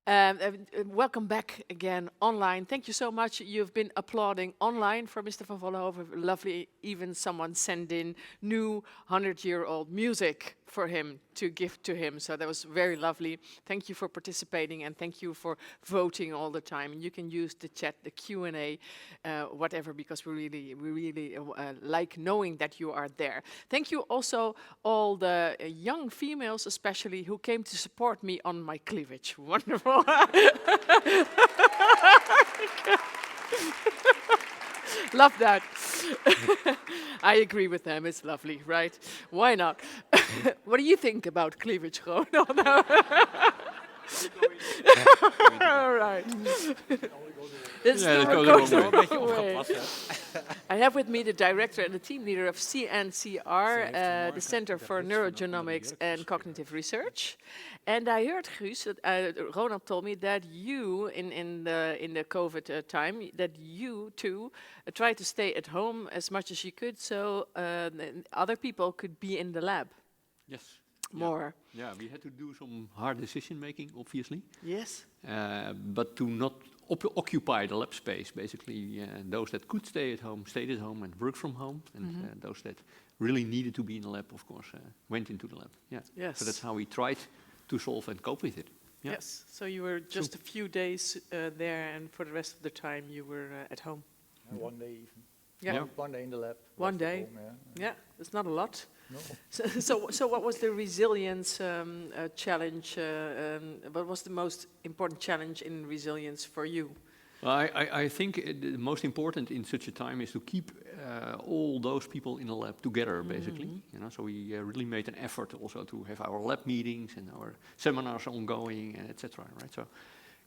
Welcome back again online. Thank you so much. You've been applauding online for Mr. van Vollenhoven. Lovely. Even someone sent in new 100-year-old music for him to give to him. So that was very lovely. Thank you for participating and thank you for voting all the time. You can use the chat, the Q&A, whatever, because we really like knowing that you are there. Thank you also all the young females, especially, who came to support me on my cleavage. Wonderful. Love that. I agree with them. It's lovely, right? Why not? What do you think about cleavage, Ron? No, no. All right. This I have with me the director and the team leader of CNCR, the Center for Neurogenomics and Cognitive Research. And I heard, Guus, Ronald told me that you, in the COVID time, that you too tried to stay at home as much as you could, so other people could be in the lab. Yes. More. Yeah, we had to do some hard decision making, obviously. Yes. But to not occupy the lab space, basically, those that could stay at home stayed at home and worked from home, and those that really needed to be in the lab, of course, went into the lab. Yeah. Yes. So that's how we tried to solve and cope with it. Yeah. Yes. So you were just a few days there, and for the rest of the time you were at home. One day even. Yeah. One day in the lab. One day. Home, yeah. It's not a lot. No. So what was the resilience challenge? What was the most important challenge in resilience for you? Well, I think the most important in such a time is to keep all those people in the lab together, basically. You know, so we really made an effort also to have our lab meetings and our seminars ongoing, and etc. Right. So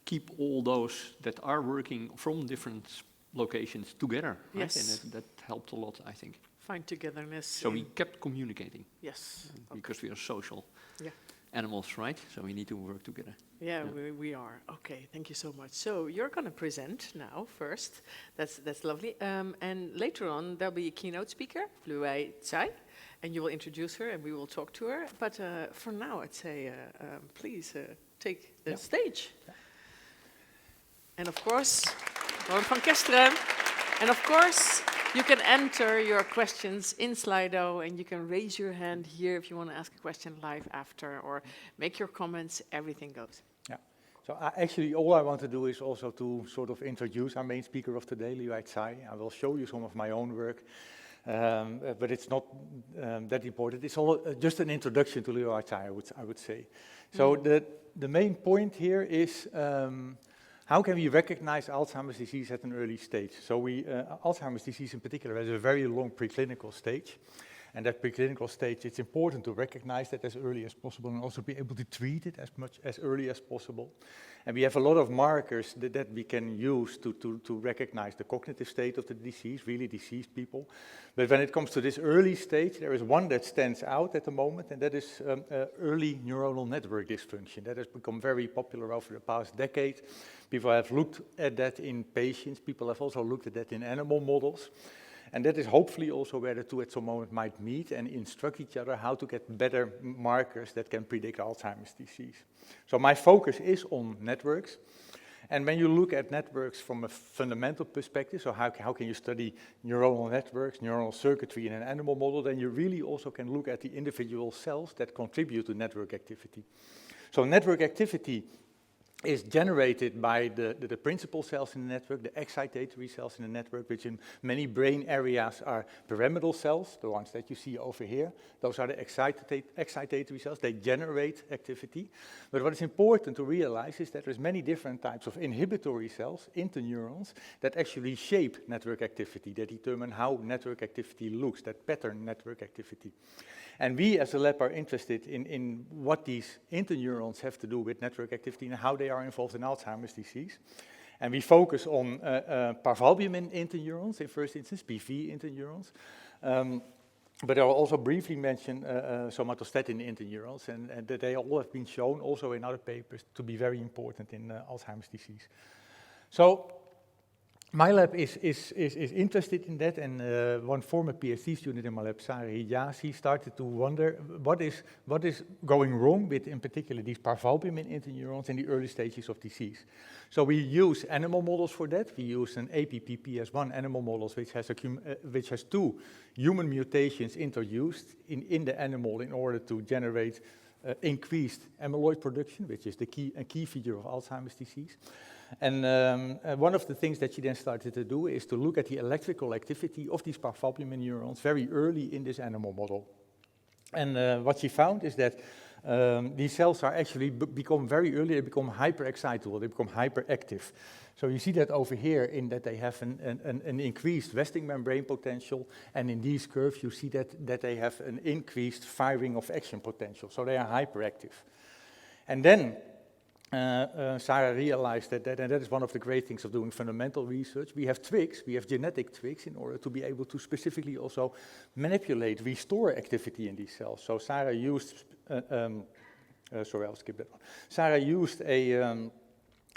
keep all those that are working from different locations together. Right? Yes. And that helped a lot, I think. Find togetherness. So we kept communicating. Yes. Because we are social animals, right? So we need to work together. Yeah, we are. Okay, thank you so much. So you're going to present now first. That's lovely. And later on, there'll be a keynote speaker, Li-Huei Tsai, and you will introduce her and we will talk to her. But for now, I'd say, please take the stage. Yeah. And of course, Ronald van Kesteren. And of course, you can enter your questions in Slido, and you can raise your hand here if you want to ask a question live after, or make your comments. Everything goes. Yeah. So actually, all I want to do is also to sort of introduce our main speaker of today, Li-Huei Tsai. I will show you some of my own work, but it's not that important. It's all just an introduction to Li-Huei Tsai, I would say. So the main point here is. How can we recognize Alzheimer's disease at an early stage? So Alzheimer's disease in particular has a very long preclinical stage. And that preclinical stage, it's important to recognize that as early as possible and also be able to treat it as early as possible. And we have a lot of markers that we can use to recognize the cognitive state of the disease, really diseased people. But when it comes to this early stage, there is one that stands out at the moment, and that is early neuronal network dysfunction. That has become very popular over the past decade. People have looked at that in patients. People have also looked at that in animal models. And that is hopefully also where the two at some moment might meet and instruct each other how to get better markers that can predict Alzheimer's disease. So my focus is on networks. And when you look at networks from a fundamental perspective, so how can you study neuronal networks, neuronal circuitry in an animal model, then you really also can look at the individual cells that contribute to network activity. So network activity is generated by the principal cells in the network, the excitatory cells in the network, which in many brain areas are pyramidal cells, the ones that you see over here. Those are the excitatory cells. They generate activity. But what is important to realize is that there's many different types of inhibitory cells, interneurons, that actually shape network activity, that determine how network activity looks, that pattern network activity. And we as a lab are interested in what these interneurons have to do with network activity and how they are involved in Alzheimer's disease. And we focus on parvalbumin interneurons in first instance, PV interneurons. But I will also briefly mention somatostatin interneurons, and that they all have been shown also in other papers to be very important in Alzheimer's disease. So my lab is interested in that, and one former PhD student in my lab, Li-Huei Tsai, started to wonder what is going wrong with, in particular, these parvalbumin interneurons in the early stages of disease. So we use animal models for that. We use an APPPS1 animal models, which has 2 human mutations introduced in the animal in order to generate increased amyloid production, which is a key feature of Alzheimer's disease. And one of the things that she then started to do is to look at the electrical activity of these parvalbumin neurons very early in this animal model. And what she found is that these cells are actually become very early, they become hyperexcitable, they become hyperactive. So you see that over here in that they have an increased resting membrane potential, and in these curves you see that they have an increased firing of action potential, so they are hyperactive. And then Sarah realized that, and that is one of the great things of doing fundamental research, we have tricks, we have genetic tricks in order to be able to specifically also manipulate, restore activity in these cells. So Sarah used, sorry, I'll skip that one. Sarah used a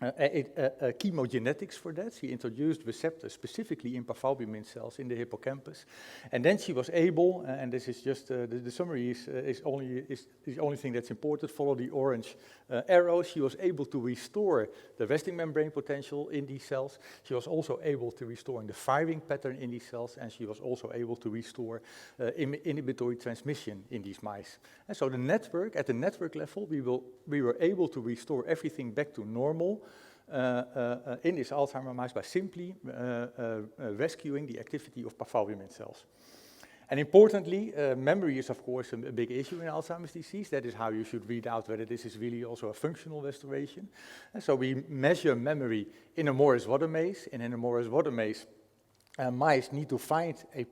chemogenetics for that. She introduced receptors specifically in parvalbumin cells in the hippocampus, and then she was able, and this is just the summary is the only thing that's important. Follow the orange arrows. She was able to restore the resting membrane potential in these cells. She was also able to restore the firing pattern in these cells, and she was also able to restore inhibitory transmission in these mice. And so the network, at the network level, we were able to restore everything back to normal in this Alzheimer mice by simply rescuing the activity of parvalbumin cells. And importantly, memory is of course a big issue in Alzheimer's disease. That is how you should read out whether this is really also a functional restoration. And so we measure memory in a Morris-Water maze, and in a Morris-Water maze, mice need to find a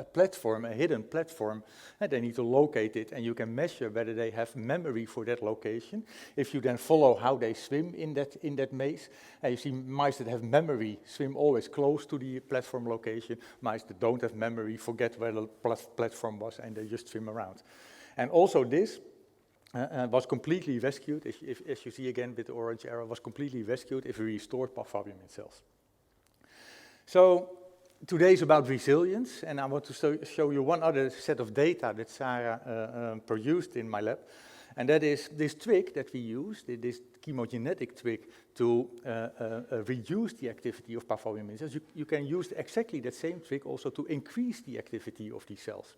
platform, a hidden platform, and they need to locate it, and you can measure whether they have memory for that location. If you then follow how they swim in that maze, and you see mice that have memory swim always close to the platform location, mice that don't have memory forget where the platform was, and they just swim around. And also this was completely rescued, as you see again with the orange arrow, was completely rescued if we restored parvalbumin cells. So today is about resilience, and I want to show you one other set of data that Sarah produced in my lab, and that is this trick that we use, this chemogenetic trick to reduce the activity of parvalbumin cells. You can use exactly that same trick also to increase the activity of these cells.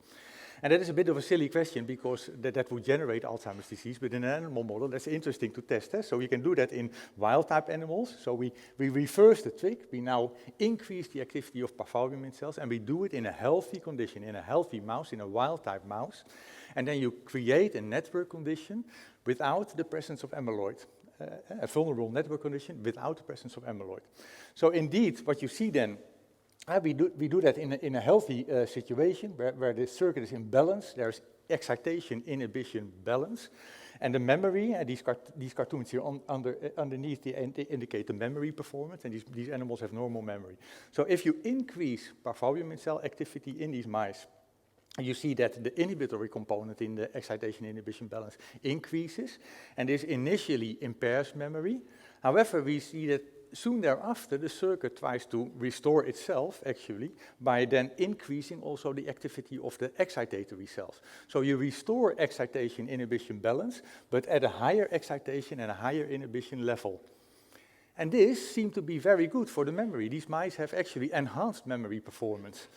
And that is a bit of a silly question because that would generate Alzheimer's disease, but in an animal model that's interesting to test. So we can do that in wild-type animals. So we reverse the trick. We now increase the activity of parvalbumin cells, and we do it in a healthy condition, in a healthy mouse, in a wild-type mouse. And then you create a network condition without the presence of amyloid, a vulnerable network condition without the presence of amyloid. So indeed, what you see then, we do that in a healthy situation where the circuit is in balance. There's excitation, inhibition, balance. And the memory, these cartoons here underneath, they indicate the memory performance, and these animals have normal memory. So if you increase parvalbumin cell activity in these mice, you see that the inhibitory component in the excitation inhibition balance increases, and this initially impairs memory. However, we see that soon thereafter, the circuit tries to restore itself, actually, by then increasing also the activity of the excitatory cells. So you restore excitation inhibition balance, but at a higher excitation and a higher inhibition level. And this seemed to be very good for the memory. These mice have actually enhanced memory performance.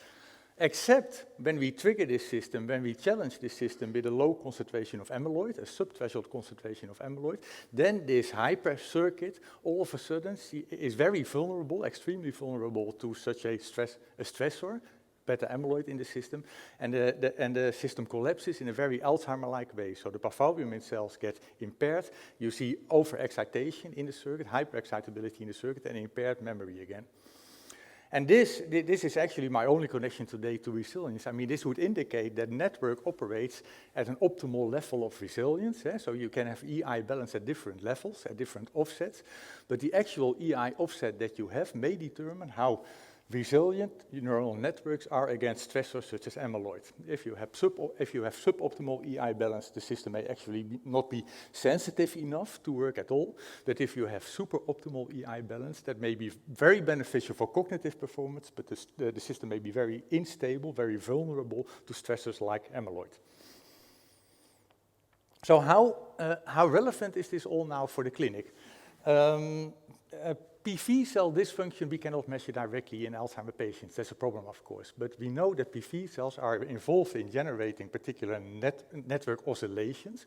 Except when we trigger this system, when we challenge this system with a low concentration of amyloid, a subthreshold concentration of amyloid, then this hyper circuit all of a sudden is very vulnerable, extremely vulnerable to such a stressor, beta amyloid in the system, and the system collapses in a very Alzheimer-like way. So the parvalbumin cells get impaired. You see overexcitation in the circuit, hyperexcitability in the circuit, and impaired memory again. And this is actually my only connection today to resilience. I mean, this would indicate that network operates at an optimal level of resilience. So you can have EI balance at different levels, at different offsets. But the actual EI offset that you have may determine how Resilient neural networks are against stressors such as amyloid. If you have suboptimal EI balance, the system may actually not be sensitive enough to work at all. But if you have super optimal EI balance, that may be very beneficial for cognitive performance, but the system may be very unstable, very vulnerable to stressors like amyloid. So how relevant is this all now for the clinic? PV cell dysfunction we cannot measure directly in Alzheimer's patients. That's a problem, of course. But we know that PV cells are involved in generating particular network oscillations.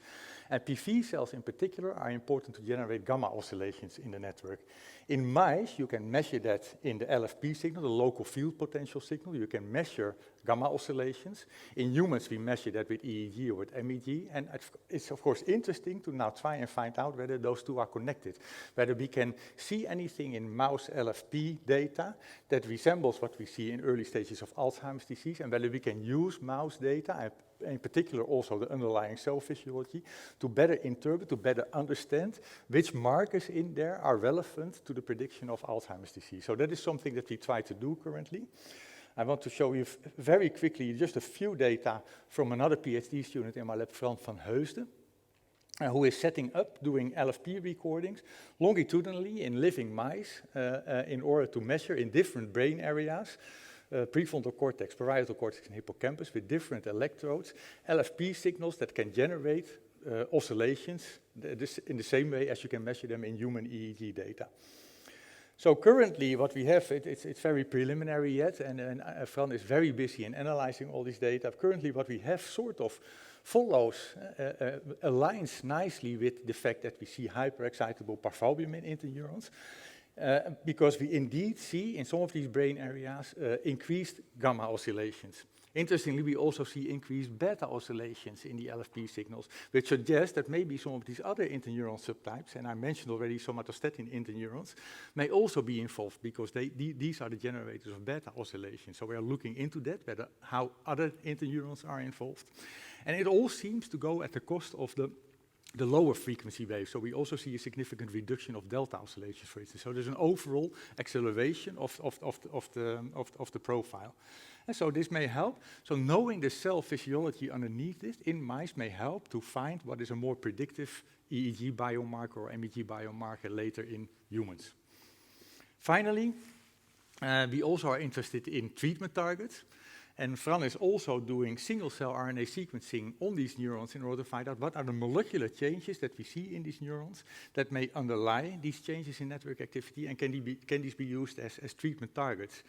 And PV cells in particular are important to generate gamma oscillations in the network. In mice, you can measure that in the LFP signal, the local field potential signal. You can measure gamma oscillations. In humans, we measure that with EEG or with MEG. And it's, of course, interesting to now try and find out whether those two are connected, whether we can see anything in mouse LFP data that resembles what we see in early stages of Alzheimer's disease, and whether we can use mouse data, in particular also the underlying cell physiology, to better interpret, to better understand which markers in there are relevant to the prediction of Alzheimer's disease. So that is something that we try to do currently. I want to show you very quickly just a few data from another PhD student in my lab, Ronald van Kesteren, who is setting up doing LFP recordings longitudinally in living mice in order to measure in different brain areas, prefrontal cortex, parietal cortex, and hippocampus with different electrodes, LFP signals that can generate oscillations in the same way as you can measure them in human EEG data. So currently what we have, it's very preliminary yet, and Fran is very busy in analyzing all this data. Currently what we have sort of follows, aligns nicely with the fact that we see hyperexcitable parvalbumin interneurons, because we indeed see in some of these brain areas increased gamma oscillations. Interestingly, we also see increased beta oscillations in the LFP signals, which suggests that maybe some of these other interneuron subtypes, and I mentioned already somatostatin interneurons, may also be involved because these are the generators of beta oscillations. So we are looking into that, how other interneurons are involved. And it all seems to go at the cost of the lower frequency waves. So we also see a significant reduction of delta oscillations, for instance. So there's an overall acceleration of the profile. And so this may help. So knowing the cell physiology underneath this in mice may help to find what is a more predictive EEG biomarker or MEG biomarker later in humans. Finally, we also are interested in treatment targets. And Fran is also doing single-cell RNA sequencing on these neurons in order to find out what are the molecular changes that we see in these neurons that may underlie these changes in network activity, and can these be used as treatment targets.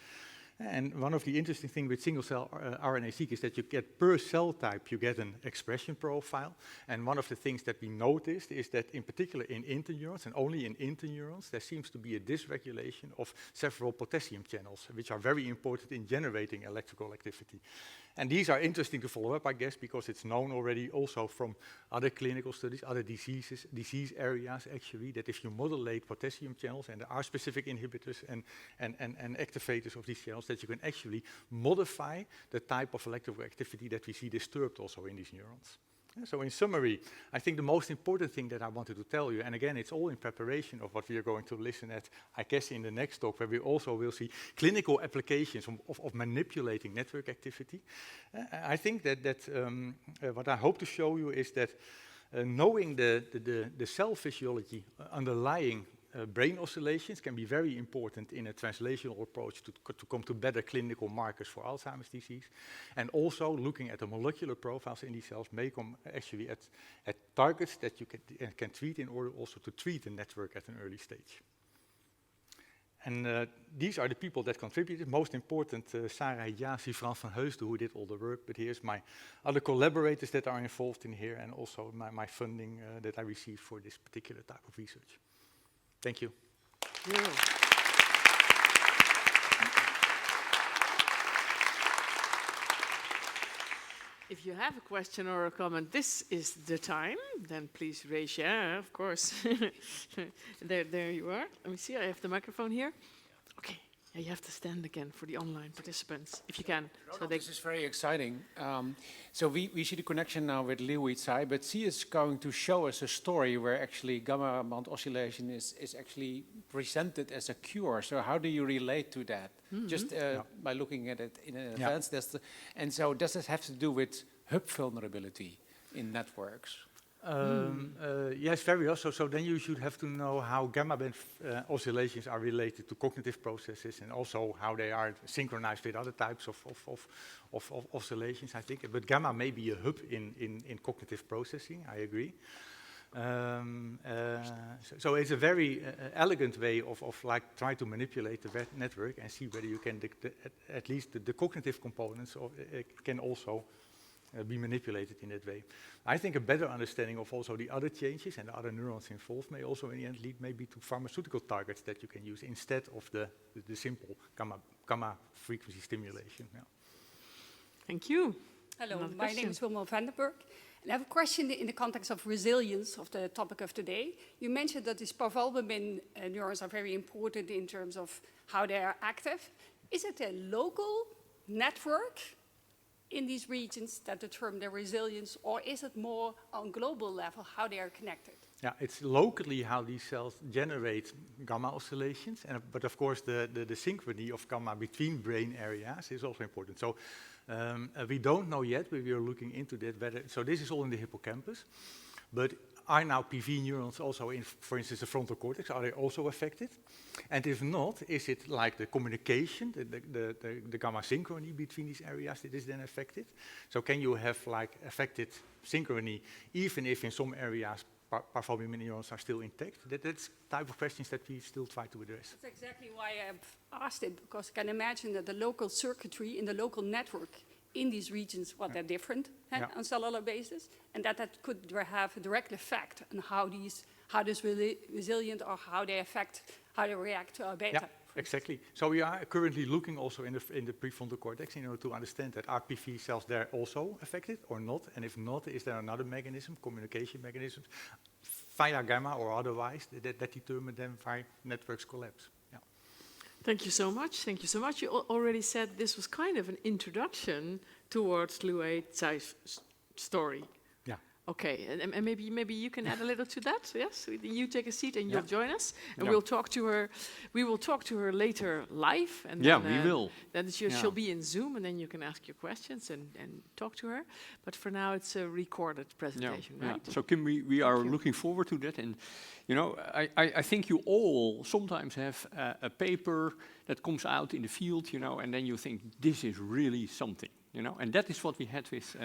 And one of the interesting things with single-cell RNA-seq is that you get per cell type, you get an expression profile. And one of the things that we noticed is that in particular in interneurons, and only in interneurons, there seems to be a dysregulation of several potassium channels, which are very important in generating electrical activity. And these are interesting to follow up, I guess, because it's known already also from other clinical studies, other disease areas actually, that if you modulate potassium channels, and there are specific inhibitors and activators of these channels, that you can actually modify the type of electrical activity that we see disturbed also in these neurons. So in summary, I think the most important thing that I wanted to tell you, and again, it's all in preparation of what we are going to listen at, I guess, in the next talk, where we also will see clinical applications of manipulating network activity. I think that what I hope to show you is that knowing the cell physiology underlying brain oscillations can be very important in a translational approach to come to better clinical markers for Alzheimer's disease. And also looking at the molecular profiles in these cells may come actually at targets that you can treat in order also to treat the network at an early stage. And these are the people that contributed. Most important, Sarah Hijazi, Frans van Heusden, who did all the work. But here's my other collaborators that are involved in here, and also my funding that I received for this particular type of research. Thank you. Yeah. If you have a question or a comment, this is the time. Then please raise your hand, of course. There you are. Let me see, I have the microphone here. Okay, Yeah, you have to stand again for the online participants, if you can. So they This is very exciting. So we see the connection now with Li-Huei Tsai, but she is going to show us a story where actually gamma band oscillation is actually presented as a cure. So how do you relate to that? Just by looking at it in advance. And so does this have to do with hub vulnerability in networks? Yes, very also. So then you should have to know how gamma band oscillations are related to cognitive processes and also how they are synchronized with other types of oscillations, I think. But gamma may be a hub in cognitive processing, I agree. So it's a very elegant way of like try to manipulate the network and see whether you can, at least the cognitive components of, can also be manipulated in that way. I think a better understanding of also the other changes and the other neurons involved may also in the end lead maybe to pharmaceutical targets that you can use instead of the simple gamma frequency stimulation. Yeah. Thank you. Hello, Another my name is Wilma van den Berg. And I have a question in the context of resilience of the topic of today. You mentioned that these parvalbumin neurons are very important in terms of how they are active. Is it a local network in these regions that determine their resilience, or is it more on global level how they are connected? Yeah, it's locally how these cells generate gamma oscillations, but of course the synchrony of gamma between brain areas is also important. So we don't know yet, but we are looking into that. So this is all in the hippocampus, but are now PV neurons also in, for instance, the frontal cortex? Are they also affected? And if not, is it like the communication, the gamma synchrony between these areas that is then affected? So can you have like affected synchrony even if in some areas parvalbumin neurons are still intact? That's type of questions that we still try to address. That's exactly why I've asked it, because I can imagine that the local circuitry in the local network in these regions, they're different on cellular basis, and that could have a direct effect on how this resilient or how they react to our beta. Yeah, exactly. So we are currently looking also in the prefrontal cortex in order to understand that are PV cells there also affected or not, and if not, is there another mechanism, communication mechanisms, via gamma or otherwise, that determine then why networks collapse. Yeah. Thank you so much. Thank you so much. You already said this was kind of an introduction towards Li-Huei Tsai's story. Yeah. Okay, and maybe you can add a little to that. Yes, you take a seat and you'll join us, and we'll talk to her. We will talk to her later live, and Yeah, then, we will. Then she'll be in Zoom, and then you can ask your questions and talk to her. But for now, it's a recorded presentation, right? So Kim, we are looking forward to that, and you know, I think you all sometimes have a paper that comes out in the field, you know, and then you think this is really something, you know, and that is what we had with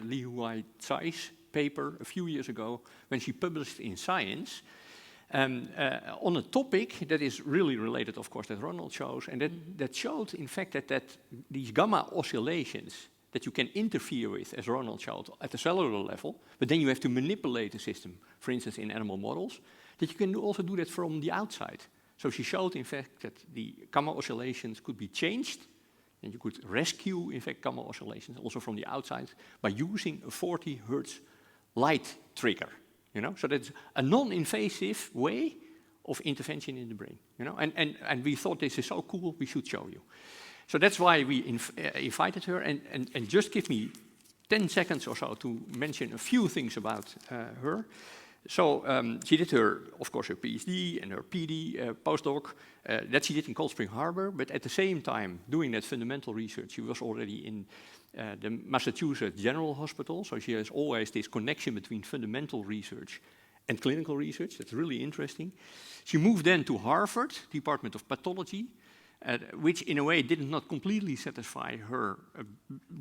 Li-Huei Tsai's paper a few years ago when she published in Science on a topic that is really related, of course, that Ronald shows, and that showed, in fact, that these gamma oscillations that you can interfere with, as Ronald showed, at the cellular level, but then you have to manipulate the system, for instance, in animal models, that you can also do that from the outside. So she showed, in fact, that the gamma oscillations could be changed, and you could rescue, in fact, gamma oscillations also from the outside by using a 40 Hertz light trigger, you know? So that's a non-invasive way of intervention in the brain, you know? And we thought this is so cool, we should show you. So that's why we invited her, and just give me 10 seconds or so to mention a few things about her. So she did of course, her PhD and her PD postdoc that she did in Cold Spring Harbor, but at the same time doing that fundamental research, she was already in the Massachusetts General Hospital, so she has always this connection between fundamental research and clinical research. That's really interesting. She moved then to Harvard, Department of Pathology, which in a way did not completely satisfy her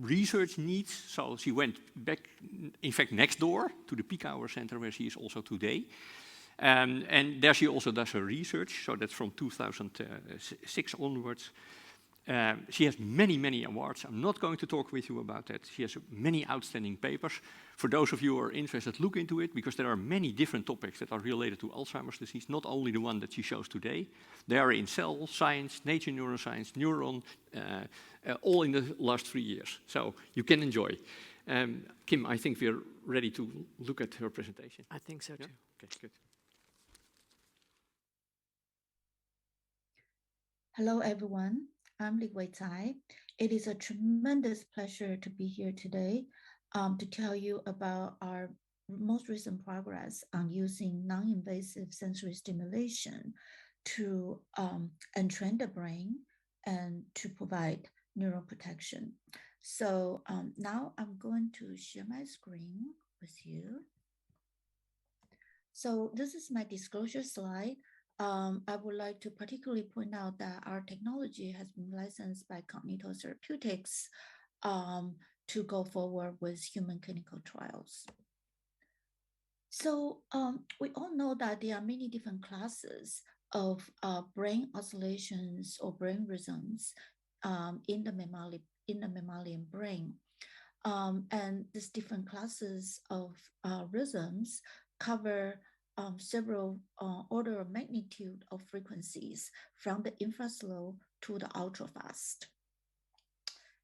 research needs. So she went back, in fact, next door to the Picower Center, where she is also today. And there she also does her research, so that's from 2006 onwards. She has many, many awards. I'm not going to talk with you about that. She has many outstanding papers. For those of you who are interested, look into it, because there are many different topics that are related to Alzheimer's disease, not only the one that she shows today. They are in Cell Science, Nature Neuroscience, Neuron, all in the last 3 years. So you can enjoy. Kim, I think we're ready to look at her presentation. I think so too. Okay, good. Hello, everyone. I'm Li-Huei Tsai. It is a tremendous pleasure to be here today to tell you about our most recent progress on using non-invasive sensory stimulation to entrain the brain and to provide neuroprotection. So now I'm going to share my screen with you. So this is my disclosure slide. I would like to particularly point out that our technology has been licensed by Keynote Therapeutics to go forward with human clinical trials. So we all know that there are many different classes of brain oscillations or brain rhythms in the mammalian brain. And these different classes of rhythms cover several order of magnitude of frequencies from the infraslow to the ultra fast.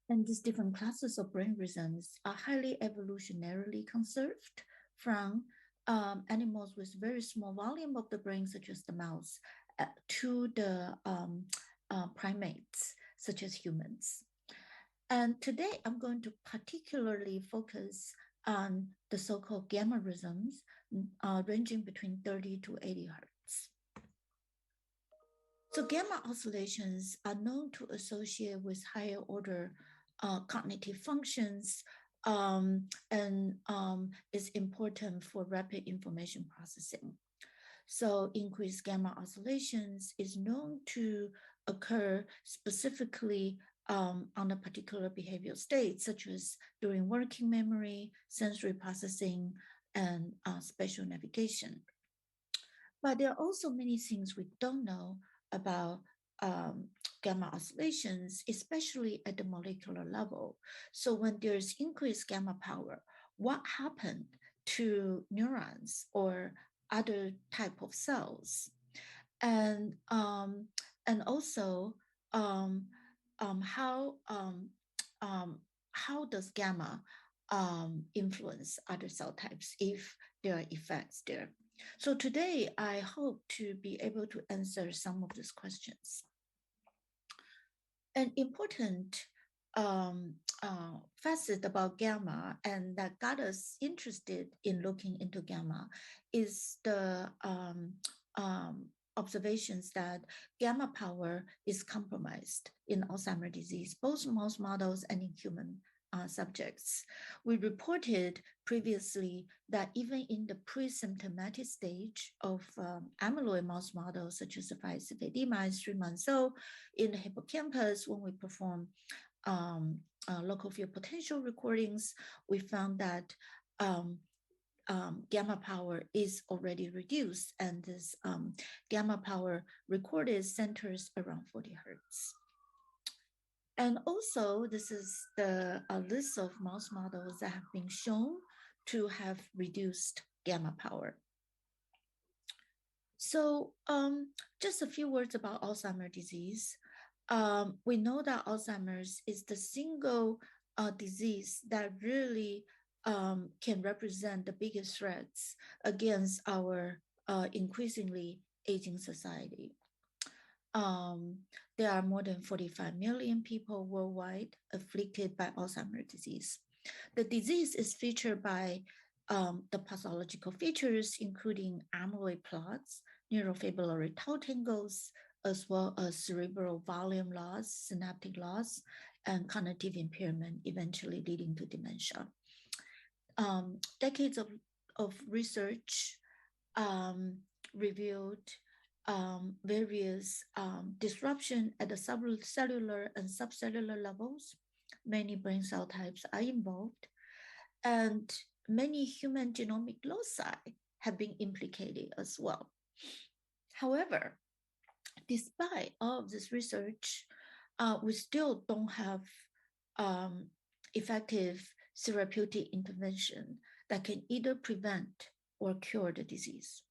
And these different classes of brain rhythms are highly evolutionarily conserved from animals with very small volume of the brain, such as the mouse, to the primates, such as humans. And today I'm going to particularly focus on the so-called gamma rhythms ranging between 30 to 80 hertz. So gamma oscillations are known to associate with higher order cognitive functions and is important for rapid information processing. So increased gamma oscillations is known to occur specifically on a particular behavioral state, such as during working memory, sensory processing, and spatial navigation. But there are also many things we don't know about gamma oscillations, especially at the molecular level. So when there's increased gamma power, what happened to neurons or other type of cells? And also how does gamma influence other cell types if there are effects there? So today, I hope to be able to answer some of these questions. An important facet about gamma and that got us interested in looking into gamma is the observations that gamma power is compromised in Alzheimer's disease, both in mouse models and in human subjects. We reported previously that even in the pre-symptomatic stage of amyloid mouse models, such as the 5-CVD mice 3 months old, in the hippocampus, when we perform local field potential recordings, we found that gamma power is already reduced, and this gamma power recorded centers around 40 hertz. And also, this is the list of mouse models that have been shown to have reduced gamma power. So just a few words about Alzheimer's disease. We know that Alzheimer's is the single disease that really can represent the biggest threats against our increasingly aging society. There are more than 45 million people worldwide afflicted by Alzheimer's disease. The disease is featured by the pathological features, including amyloid plaques, neurofibrillary tau tangles, as well as cerebral volume loss, synaptic loss, and cognitive impairment, eventually leading to dementia. Decades of research revealed various disruption at the subcellular and subcellular levels. Many brain cell types are involved, and many human genomic loci have been implicated as well. However, despite all of this research, we still don't have effective therapeutic intervention that can either prevent or cure the disease.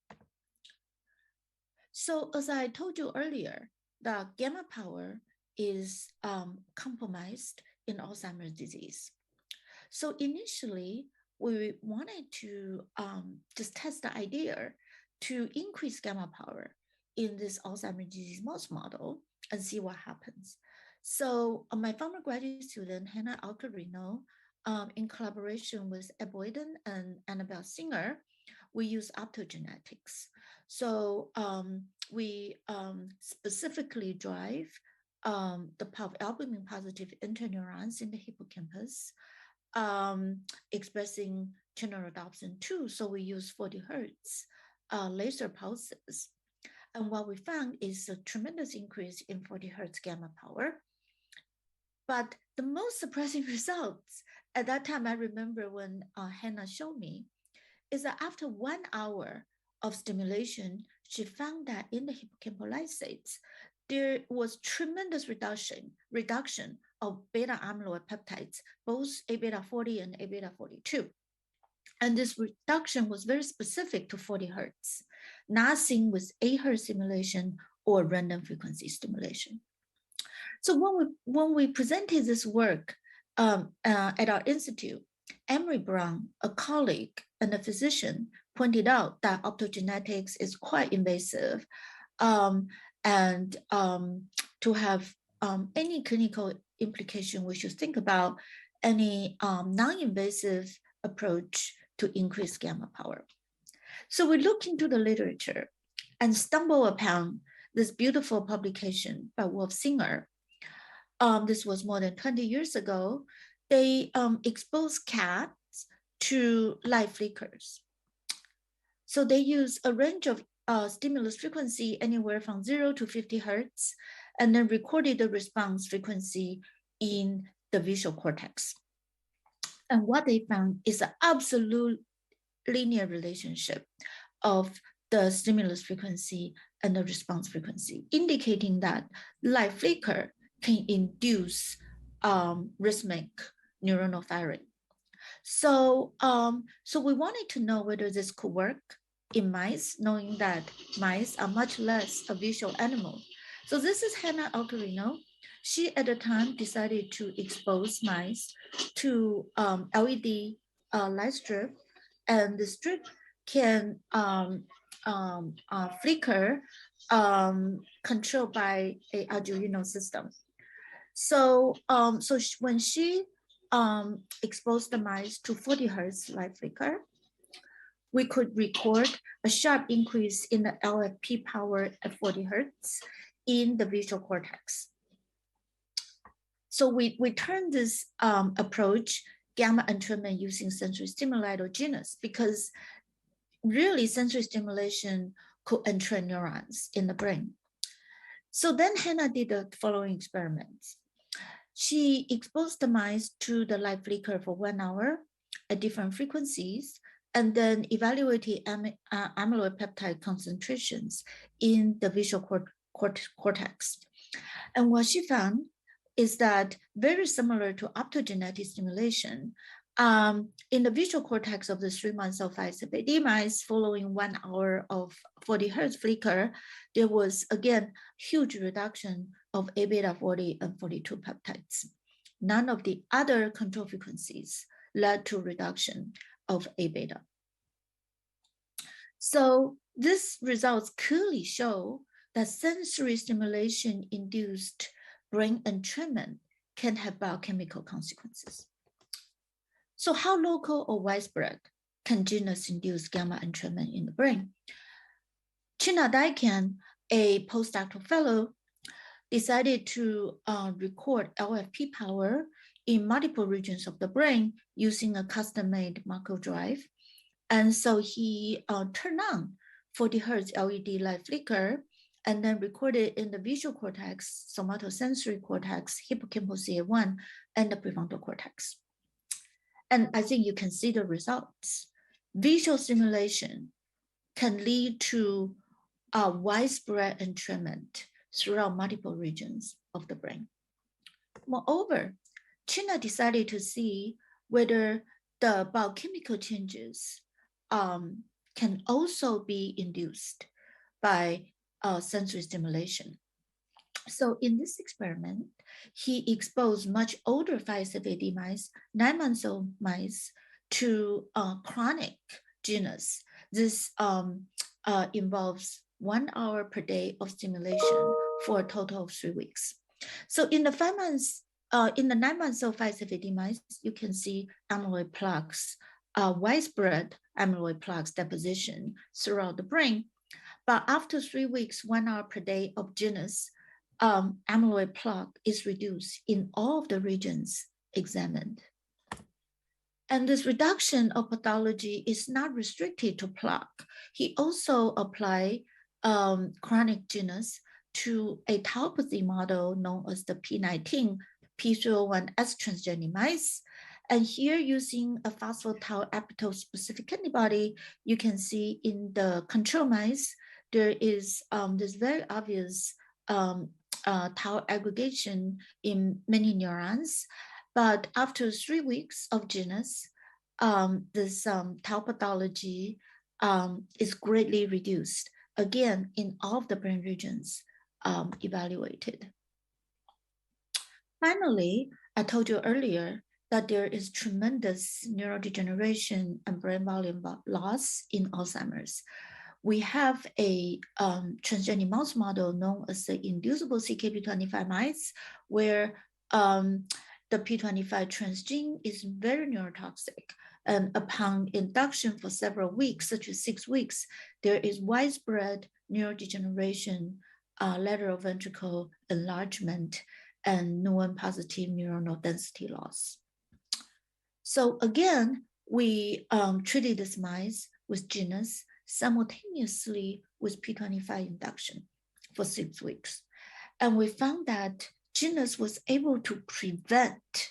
So as I told you earlier, the gamma power is compromised in Alzheimer's disease. So initially, we wanted to just test the idea to increase gamma power in this Alzheimer's disease mouse model and see what happens. So my former graduate student, Hannah Alcarino, in collaboration with Ed Boyden and Annabelle Singer, we use optogenetics. So we specifically drive the albumin positive interneurons in the hippocampus, expressing channelrhodopsin 2. So we use 40 hertz laser pulses. And what we found is a tremendous increase in 40 hertz gamma power. But the most surprising results at that time, I remember when Hannah showed me, is that after 1 hour of stimulation, she found that in the hippocampal lysates, there was tremendous reduction of beta amyloid peptides, both A beta 40 and A beta 42. And this reduction was very specific to 40 hertz, not seen with 8 hertz stimulation or random frequency stimulation. So when we presented this work at our institute, Emery Brown, a colleague and a physician, pointed out that optogenetics is quite invasive, and to have any clinical implication, we should think about any non-invasive approach to increase gamma power. So we looked into the literature and stumbled upon this beautiful publication by Wolf Singer. This was more than 20 years ago. They exposed cats to light flickers. So they use a range of stimulus frequency anywhere from 0 to 50 hertz, and then recorded the response frequency in the visual cortex. And what they found is an absolute linear relationship of the stimulus frequency and the response frequency, indicating that light flicker can induce rhythmic neuronal firing. So, so we wanted to know whether this could work in mice, knowing that mice are much less a visual animal. So this is Hannah Alcarino. She at the time decided to expose mice to LED light strip, and the strip can flicker controlled by an Arduino system. So, when she exposed the mice to 40 hertz light flicker, we could record a sharp increase in the LFP power at 40 hertz in the visual cortex. So we turned this approach gamma entrainment using sensory stimuli or genus, because really sensory stimulation could entrain neurons in the brain. So then Hannah did the following experiments. She exposed the mice to the light flicker for 1 hour at different frequencies, and then evaluated amyloid peptide concentrations in the visual cortex. And what she found is that very similar to optogenetic stimulation, in the visual cortex of the 3-month old 5-AD mice following 1 hour of 40 hertz flicker, there was again huge reduction of A beta 40 and 42 peptides. None of the other control frequencies led to reduction of A beta. So these results clearly show that sensory stimulation induced brain entrainment can have biochemical consequences. So how local or widespread can genus-induced gamma entrainment in the brain? China Daikan, a postdoctoral fellow, decided to record LFP power in multiple regions of the brain using a custom-made macro drive. And so he turned on 40 hertz LED light flicker and then recorded in the visual cortex, somatosensory cortex, hippocampal CA1, and the prefrontal cortex. And I think you can see the results. Visual stimulation can lead to a widespread entrainment throughout multiple regions of the brain. Moreover, China decided to see whether the biochemical changes can also be induced by sensory stimulation. So in this experiment, he exposed much older 5-AD mice, 9-month-old mice, to chronic genus. This involves 1 hour per day of stimulation for a total of 3 weeks. So in the 5 months, in the 9 months of 5-FAD mice, you can see amyloid plaques, widespread amyloid plaques deposition throughout the brain. But after 3 weeks, 1 hour per day of genus, amyloid plaque is reduced in all of the regions examined. And this reduction of pathology is not restricted to plaque. He also applied chronic genus to a tauopathy model known as the P19, P301S transgenic mice. And here, using a phospho-tau epitope specific antibody, you can see in the control mice, there is this very obvious tau aggregation in many neurons. But after 3 weeks of genus, this tau pathology is greatly reduced, again, in all of the brain regions evaluated. Finally, I told you earlier that there is tremendous neurodegeneration and brain volume loss in Alzheimer's. We have a transgenic mouse model known as the inducible CKP25 mice, where the P25 transgene is very neurotoxic. And upon induction for several weeks, such as 6 weeks, there is widespread neurodegeneration, lateral ventricle enlargement, and neuron positive neuronal density loss. So again, we treated these mice with genus simultaneously with P25 induction for 6 weeks. And we found that genus was able to prevent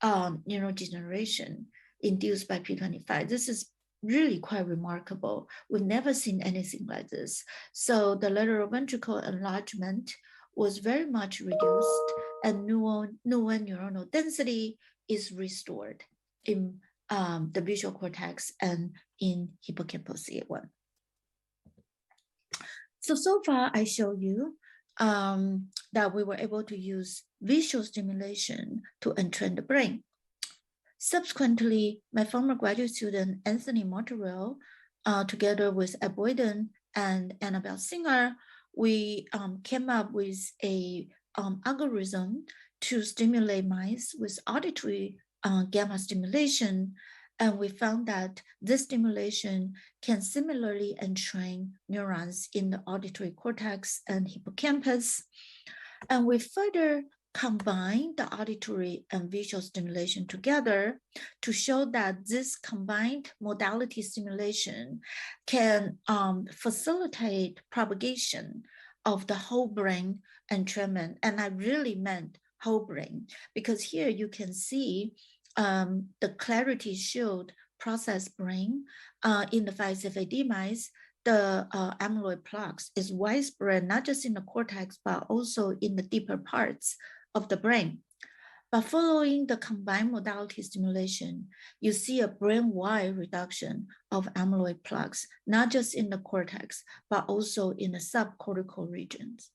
neurodegeneration induced by P25. This is really quite remarkable. We've never seen anything like this. So the lateral ventricle enlargement was very much reduced, and neuronal density is restored in the visual cortex and in hippocampus CA1. So far I show you that we were able to use visual stimulation to entrain the brain. Subsequently, my former graduate student, Anthony Martorell, together with Ed Boyden and Annabelle Singer, we came up with a algorithm to stimulate mice with auditory gamma stimulation. And we found that this stimulation can similarly entrain neurons in the auditory cortex and hippocampus. And we further combine the auditory and visual stimulation together to show that this combined modality stimulation can facilitate propagation of the whole brain entrainment. And I really meant whole brain, because here you can see the clarity showed processed brain in the 5-FAD mice. The amyloid plaques is widespread, not just in the cortex, but also in the deeper parts of the brain. But following the combined modality stimulation, you see a brain-wide reduction of amyloid plaques, not just in the cortex, but also in the subcortical regions.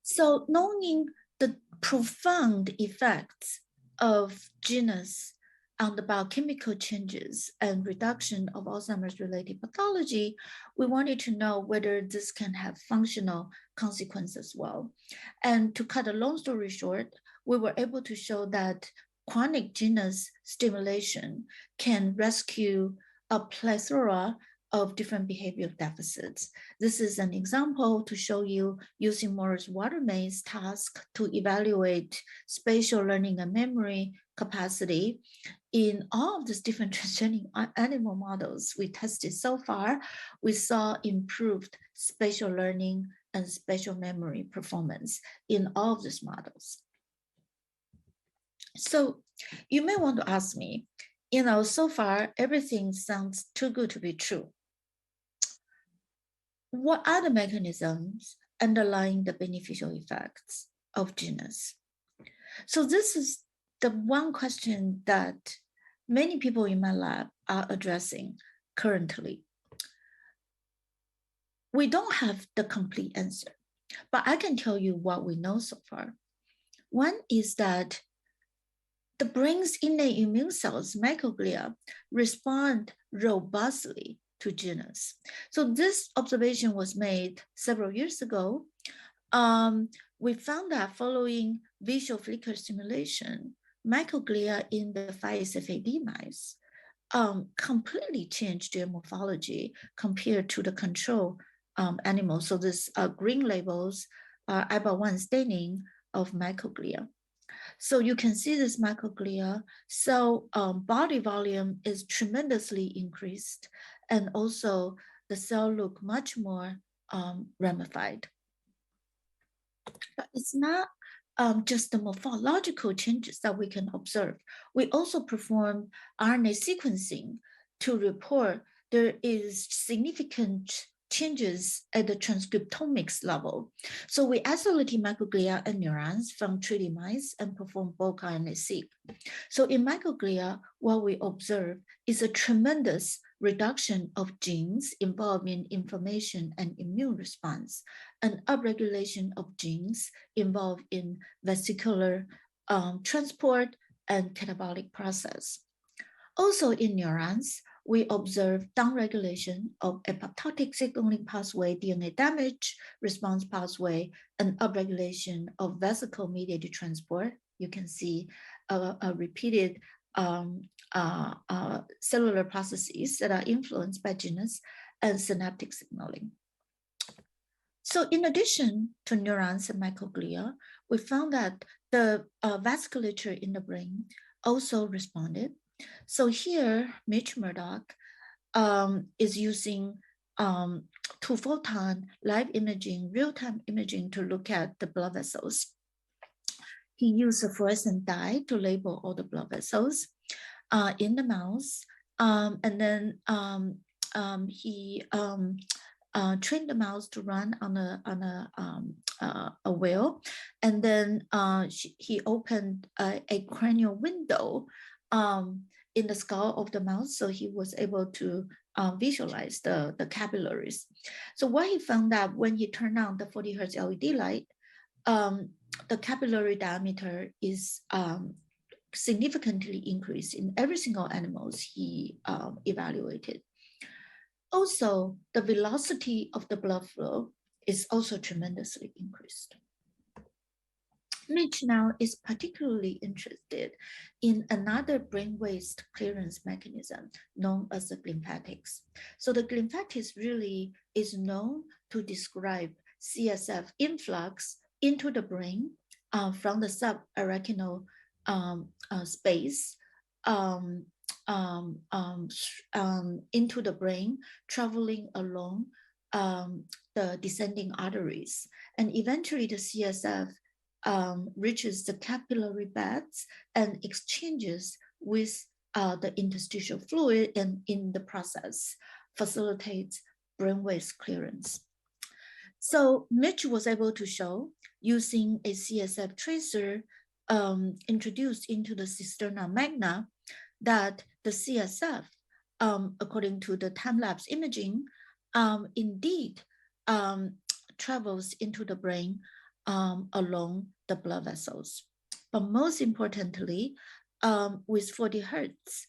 So knowing the profound effects of genus on the biochemical changes and reduction of Alzheimer's related pathology, we wanted to know whether this can have functional consequences as well. And to cut a long story short, we were able to show that chronic genus stimulation can rescue a plethora of different behavioral deficits. This is an example to show you using Moore's water maze task to evaluate spatial learning and memory capacity. In all of these different transgenic animal models we tested so far, we saw improved spatial learning and spatial memory performance in all of these models. So you may want to ask me, so far everything sounds too good to be true. What are the mechanisms underlying the beneficial effects of genus? So this is the one question that many people in my lab are addressing currently. We don't have the complete answer, but I can tell you what we know so far. One is that the brain's innate immune cells, microglia, respond robustly to genus. So this observation was made several years ago. We found that following visual flicker stimulation, microglia in the 5-SFAD mice completely changed their morphology compared to the control animals. So this green labels are IBA1 staining of microglia. So you can see this microglia. So body volume is tremendously increased, and also the cell look much more ramified. But it's not just the morphological changes that we can observe. We also perform RNA sequencing to report there is significant changes at the transcriptomics level. So we isolated microglia and neurons from treated mice and perform bulk RNA-seq. So in microglia, what we observe is a tremendous reduction of genes involved in inflammation and immune response, and upregulation of genes involved in vesicular transport and catabolic process. Also in neurons, we observe downregulation of apoptotic signaling pathway, DNA damage response pathway, and upregulation of vesicle-mediated transport. You can see a repeated cellular processes that are influenced by genus and synaptic signaling. So in addition to neurons and microglia, we found that the vasculature in the brain also responded. So here, Mitch Murdoch is using 2-photon live imaging, real-time imaging to look at the blood vessels. He used a fluorescent dye to label all the blood vessels in the mouse. And then he trained the mouse to run on a wheel. And then he opened a cranial window in the skull of the mouse, so he was able to visualize the capillaries. So what he found out when he turned on the 40 Hertz LED light, the capillary diameter is significantly increased in every single animals he evaluated. Also, the velocity of the blood flow is also tremendously increased. Mitch now is particularly interested in another brain waste clearance mechanism known as the glymphatics. So the glymphatics really is known to describe CSF influx into the brain from the subarachnoid space into the brain, traveling along the descending arteries. And eventually the CSF reaches the capillary beds and exchanges with the interstitial fluid, and in the process facilitates brain waste clearance. So Mitch was able to show, using a CSF tracer introduced into the cisterna magna, that the CSF, according to the time-lapse imaging, indeed travels into the brain along the blood vessels. But most importantly, with 40 Hertz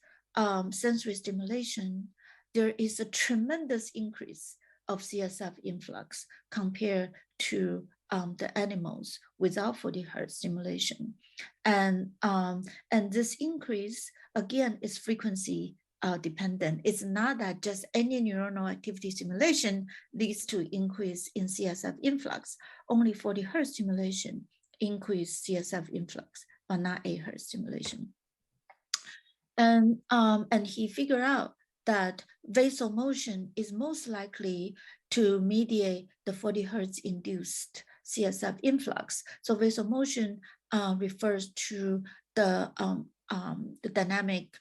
sensory stimulation, there is a tremendous increase of CSF influx compared to the animals without 40 Hertz stimulation. And this increase, again, is frequency dependent. It's not that just any neuronal activity stimulation leads to increase in CSF influx. Only 40 Hertz stimulation increase CSF influx, but not 8 Hertz stimulation. And he figured out that vasal motion is most likely to mediate the 40 Hertz induced CSF influx. So vasal motion refers to the dynamic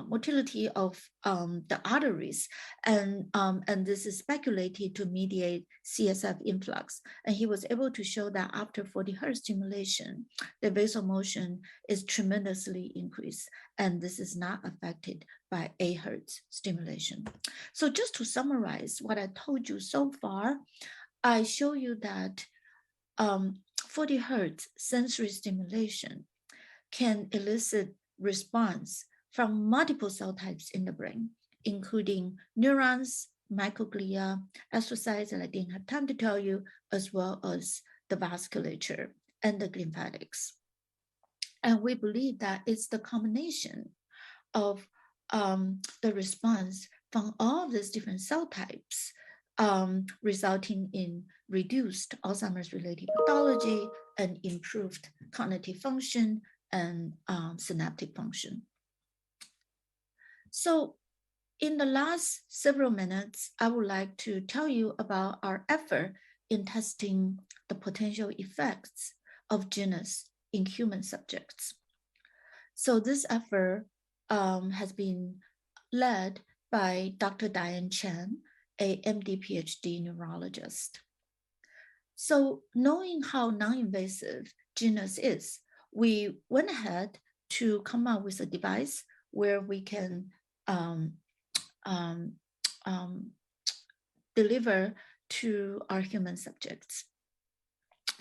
motility of the arteries, and this is speculated to mediate CSF influx. And he was able to show that after 40 Hertz stimulation, the vasal motion is tremendously increased, and this is not affected by 8 Hertz stimulation. So just to summarize what I told you so far, I show you that 40 Hertz sensory stimulation can elicit response from multiple cell types in the brain, including neurons, microglia, astrocytes that I didn't have time to tell you, as well as the vasculature and the lymphatics. And we believe that it's the combination of the response from all of these different cell types resulting in reduced Alzheimer's-related pathology and improved cognitive function and synaptic function. So in the last several minutes, I would like to tell you about our effort in testing the potential effects of genus in human subjects. So this effort has been led by Dr. Diane Chen, a MD PhD neurologist. So knowing how non-invasive genus is, we went ahead to come up with a device where we can deliver to our human subjects.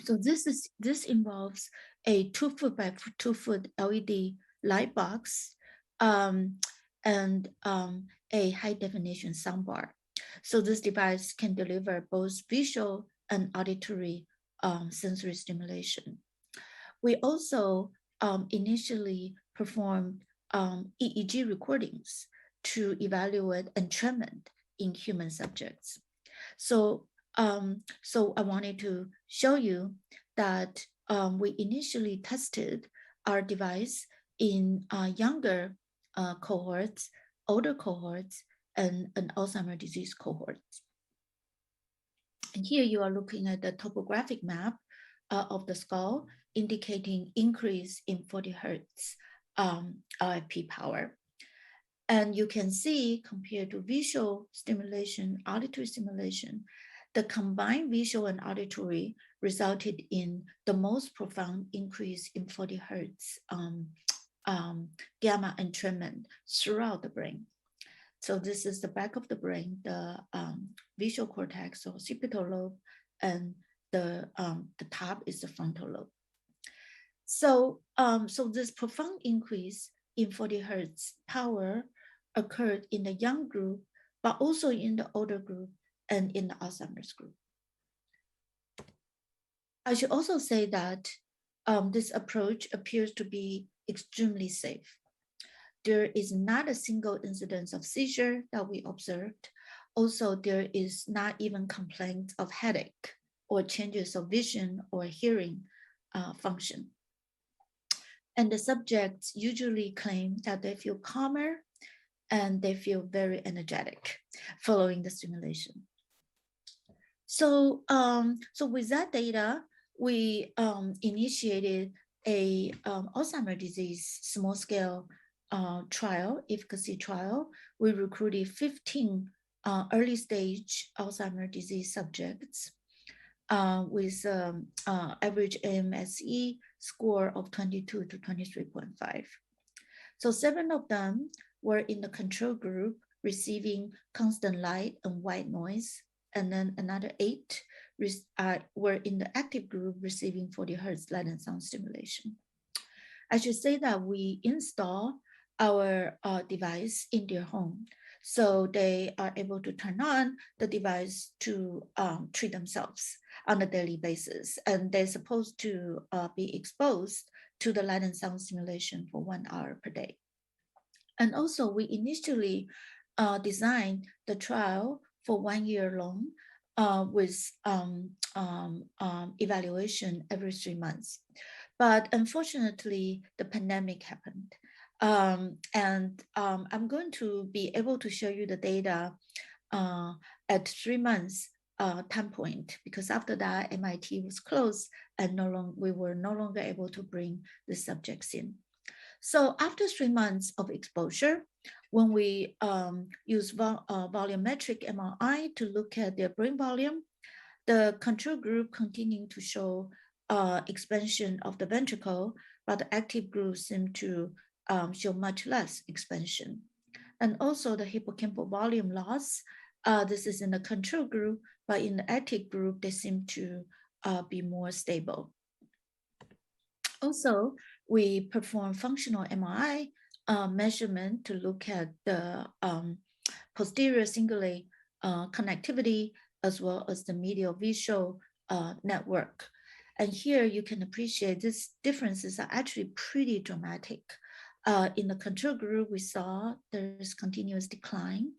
So this involves a 2-foot by 2-foot LED light box and a high definition soundbar. So this device can deliver both visual and auditory sensory stimulation. We also initially performed EEG recordings to evaluate entrainment in human subjects. So I wanted to show you that we initially tested our device in younger cohorts, older cohorts, and an Alzheimer's disease cohort. And here you are looking at the topographic map of the skull, indicating increase in 40 hertz LFP power. And you can see, compared to visual stimulation, auditory stimulation, the combined visual and auditory resulted in the most profound increase in 40 hertz gamma entrainment throughout the brain. So this is the back of the brain, the visual cortex or occipital lobe, and the top is the frontal lobe. So, so this profound increase in 40 hertz power occurred in the young group, but also in the older group and in the Alzheimer's group. I should also say that this approach appears to be extremely safe. There is not a single incidence of seizure that we observed. Also, there is not even complaints of headache or changes of vision or hearing function. And the subjects usually claim that they feel calmer and they feel very energetic following the stimulation. So, so with that data, we initiated a Alzheimer's disease small-scale trial, efficacy trial. We recruited 15 early-stage Alzheimer's disease subjects with average AMSE score of 22 to 23.5. So 7 of them were in the control group receiving constant light and white noise, and then another 8 were in the active group receiving 40 hertz light and sound stimulation. I should say that we install our device in their home, so they are able to turn on the device to treat themselves on a daily basis, and they're supposed to be exposed to the light and sound stimulation for 1 hour per day. And also, we initially designed the trial for 1 year long with evaluation every 3 months. But unfortunately, the pandemic happened. And I'm going to be able to show you the data at 3 months time point, because after that, MIT was closed and we were no longer able to bring the subjects in. So after 3 months of exposure, when we use volumetric MRI to look at their brain volume, the control group continued to show expansion of the ventricle, but the active group seemed to show much less expansion. And also the hippocampal volume loss, this is in the control group, but in the active group, they seem to be more stable. Also, we perform functional MRI measurement to look at the posterior cingulate connectivity, as well as the medial visual network. And here you can appreciate these differences are actually pretty dramatic. In the control group, we saw there's continuous decline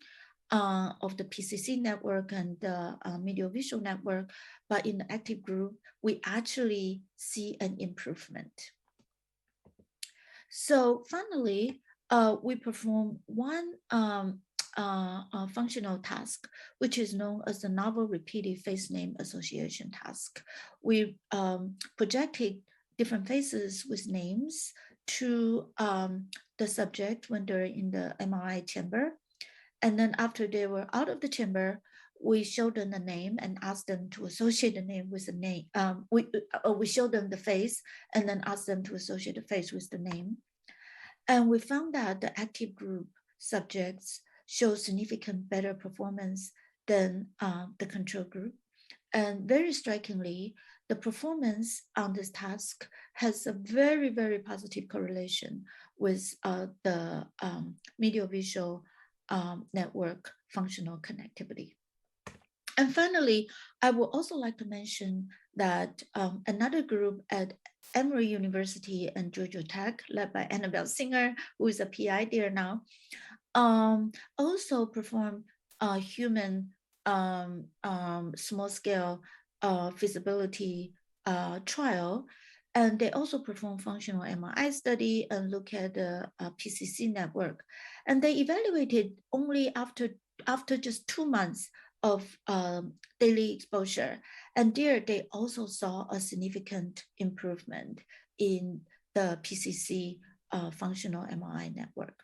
of the PCC network and the medial visual network, but in the active group, we actually see an improvement. So finally, we perform one functional task, which is known as the novel repeated face name association task. We projected different faces with names to the subject when they're in the MRI chamber. And then after they were out of the chamber, we showed them the name and asked them to associate the name with the name. We showed them the face and then asked them to associate the face with the name. And we found that the active group subjects show significant better performance than the control group. And very strikingly, the performance on this task has a very, very positive correlation with the medial visual network functional connectivity. And finally, I would also like to mention that another group at Emory University and Georgia Tech, led by Annabelle Singer, who is a PI there now, also performed a human small-scale feasibility trial. And they also perform functional MRI study and look at the PCC network. And they evaluated only after just 2 months of daily exposure. And there they also saw a significant improvement in the PCC functional MRI network.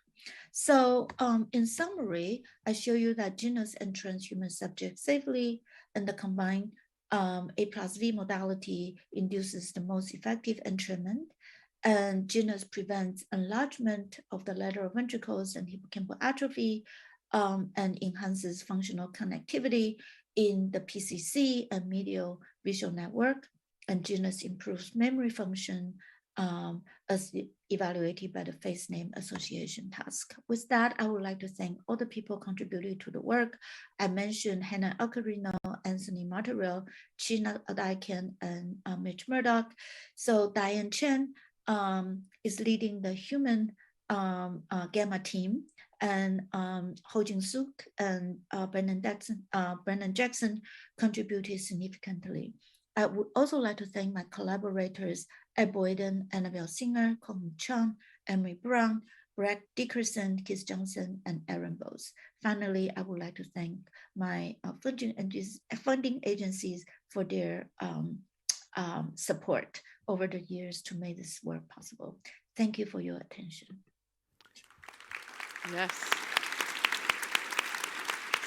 So in summary, I show you that genus and transhuman subjects safely, and the combined A plus V modality induces the most effective entrainment, and genus prevents enlargement of the lateral ventricles and hippocampal atrophy, and enhances functional connectivity in the PCC and medial visual network, and genus improves memory function as evaluated by the face name association task. With that, I would like to thank all the people contributing to the work. I mentioned Hannah Alcarino, Anthony Martorell, China Adaiken, and Mitch Murdoch. So Diane Chen is leading the human gamma team, and Ho Jing Suk and Brennan Jackson contributed significantly. I would also like to thank my collaborators at Boyden, Annabelle Singer, Colin Chung, Emery Brown, Brad Dickerson, Keith Johnson, and Aaron Bose. Finally, I would like to thank my funding agencies for their support over the years to make this work possible. Thank you for your attention. Yes.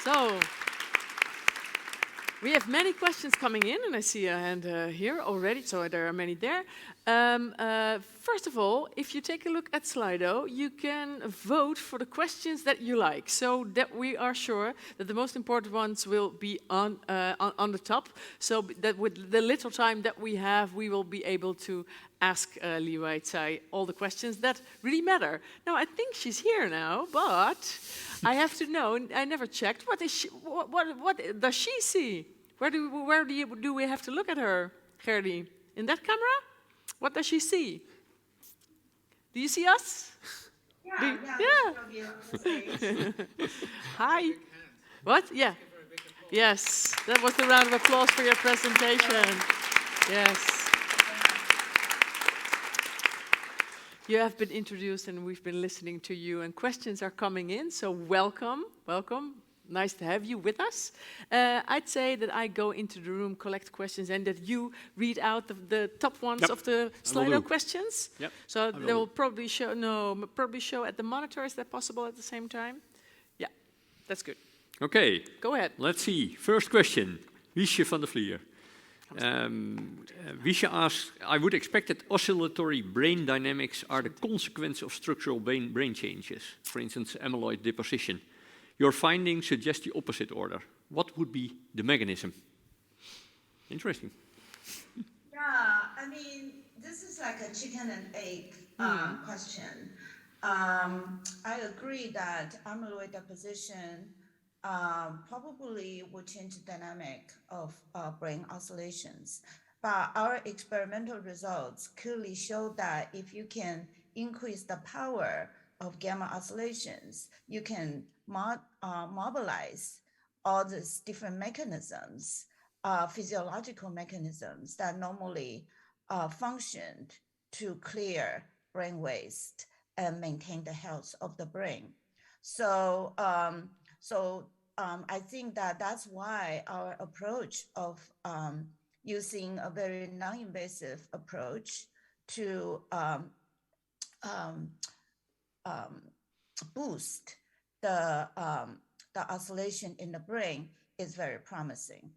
So, we have many questions coming in, and I see a hand here already, so there are many there. First of all, if you take a look at Slido, you can vote for the questions that you like, so that we are sure that the most important ones will be on the top, so that with the little time that we have, we will be able to ask Li-Huei Tsai all the questions that really matter. Now, I think she's here now, but I have to know, I never checked, what does she see? Where do we have to look at her, Gerdy? In that camera? What does she see? Do you see us? Yeah. Hi. What? Yeah. Yes. That was the round of applause for your presentation. Yes. You have been introduced and we've been listening to you, and questions are coming in, so welcome, welcome. Nice to have you with us. I'd say that I go into the room, collect questions, and that you read out the top ones of the Slido questions. Yep. So they will probably show at the monitor. Is that possible at the same time? Yeah, that's good. Okay. Go ahead. Let's see. First question. Wiesje van der Vlier. Wiesje asks, I would expect that oscillatory brain dynamics are the consequence of structural brain changes, for instance, amyloid deposition. Your findings suggest the opposite order. What would be the mechanism? Interesting. Yeah, I mean, this is like a chicken and egg question. I agree that amyloid deposition probably will change the dynamic of brain oscillations. But our experimental results clearly show that if you can increase the power of gamma oscillations, you can mobilize all these different mechanisms, physiological mechanisms that normally functioned to clear brain waste and maintain the health of the brain. So, I think that that's why our approach of using a very non-invasive approach to um, um, boost the oscillation in the brain is very promising.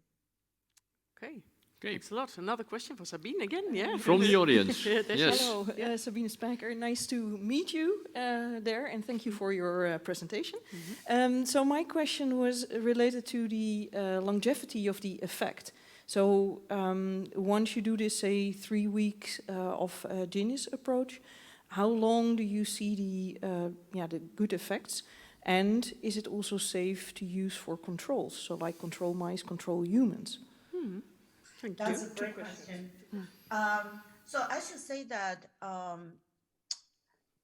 Okay. Okay. Thanks a lot. Another question for Sabine again, yeah? From the audience. Yeah, there she Yes. is. Hello, Yeah. Sabine Spijker. Nice to meet you there, and thank you for your presentation. So my question was related to the longevity of the effect. So once you do this, say, 3 weeks of genius approach, how long do you see the good effects? And is it also safe to use for controls? So like control mice, control humans? Thank That's you. a great question. So I should say that